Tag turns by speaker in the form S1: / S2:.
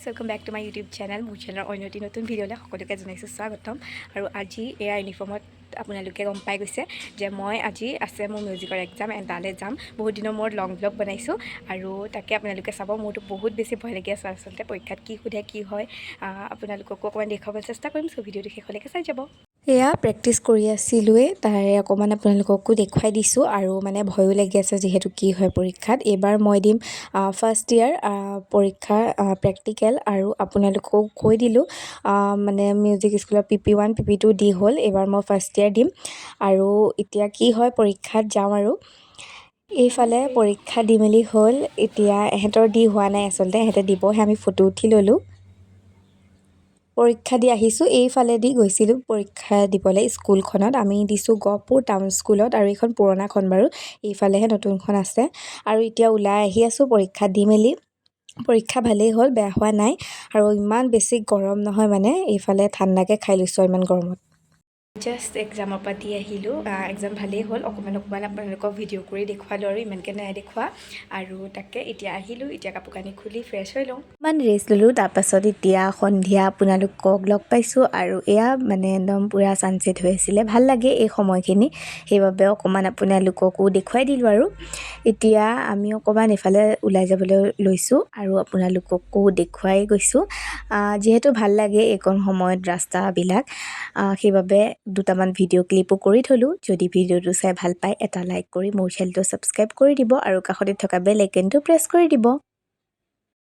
S1: guys welcome back to my YouTube channel মোৰ চেনেলৰ অন্য এটি নতুন ভিডিঅ'লৈ সকলোকে জনাইছোঁ স্বাগতম আৰু আজি এয়া ইউনিফৰ্মত আপোনালোকে গম পাই গৈছে যে মই আজি আছে মোৰ মিউজিকৰ এক্সাম এণ্ড তালৈ যাম বহুত দিনৰ মূৰত লং ব্লগ বনাইছোঁ আৰু তাকে আপোনালোকে চাব মোৰতো বহুত বেছি ভয় লাগি আছে আচলতে পৰীক্ষাত কি সোধে কি হয় আপোনালোককো অকণমান দেখুৱাবলৈ চেষ্টা কৰিম চ' ভিডিঅ'টো শেষলৈকে চাই যাব এয়া প্ৰেক্টিছ কৰি আছিলোঁৱে তাৰে অকণমান আপোনালোককো দেখুৱাই দিছোঁ আৰু মানে ভয়ো লাগি আছে যিহেতু কি হয় পৰীক্ষাত এইবাৰ মই দিম ফাৰ্ষ্ট ইয়াৰ পৰীক্ষাৰ প্ৰেক্টিকেল আৰু আপোনালোকক কৈ দিলোঁ মানে মিউজিক স্কুলৰ PP1 PP2 দি হ'ল এইবাৰ মই ফাৰ্ষ্ট ইয়াৰ দিম আৰু এতিয়া কি হয় পৰীক্ষাত যাওঁ আৰু এইফালে পৰীক্ষা দি মেলি হ'ল এতিয়া এহেঁতৰ দি হোৱা নাই আচলতে এহেঁতে দিবহে আমি ফটো উঠি ল'লোঁ পৰীক্ষা দি আহিছোঁ এইফালেদি গৈছিলোঁ পৰীক্ষা দিবলৈ স্কুলখনত আমি দিছোঁ গহপুৰ টাউন স্কুলত আৰু এইখন পুৰণাখন বাৰু এইফালেহে নতুনখন আছে আৰু এতিয়া ওলাই আহি আছোঁ পৰীক্ষা দি মেলি পৰীক্ষা ভালেই হ'ল বেয়া হোৱা নাই আৰু ইমান বেছি গৰম নহয় মানে এইফালে ঠাণ্ডাকৈ খাই লৈছোঁ ইমান গৰমত জাষ্ট এক্সামৰ পৰা দি আহিলোঁ এক্সাম ভালেই হ'ল অকণমান আপোনালোকক ভিডিঅ' কৰি দেখুৱালোঁ আৰু ইমানকৈ নাই দেখুওৱা আৰু তাকে এতিয়া আহিলোঁ এতিয়া কাপোৰ কানি খুলি ফ্ৰেছ হৈ লওঁ ইমান ৰেষ্ট ল'লোঁ তাৰপাছত এতিয়া সন্ধিয়া আপোনালোকক লগ পাইছোঁ আৰু এয়া মানে একদম পূৰা ছানছেট হৈ আছিলে ভাল লাগে এই সময়খিনি সেইবাবে অকণমান আপোনালোককো দেখুৱাই দিলোঁ আৰু এতিয়া আমি অকণমান এইফালে ওলাই যাবলৈ লৈছোঁ আৰু আপোনালোককো দেখুৱাই গৈছোঁ যিহেতু ভাল লাগে এইকণ সময়ত ৰাস্তাবিলাক সেইবাবে দুটামান ভিডিঅ' ক্লিপো কৰি থ'লোঁ যদি ভিডিঅ'টো চাই ভাল পায় এটা লাইক কৰি মোৰ চেনেলটো ছাবস্ক্ৰাইব কৰি দিব আৰু কাষতে থকা বেল আইকনটো প্ৰেছ কৰি দিব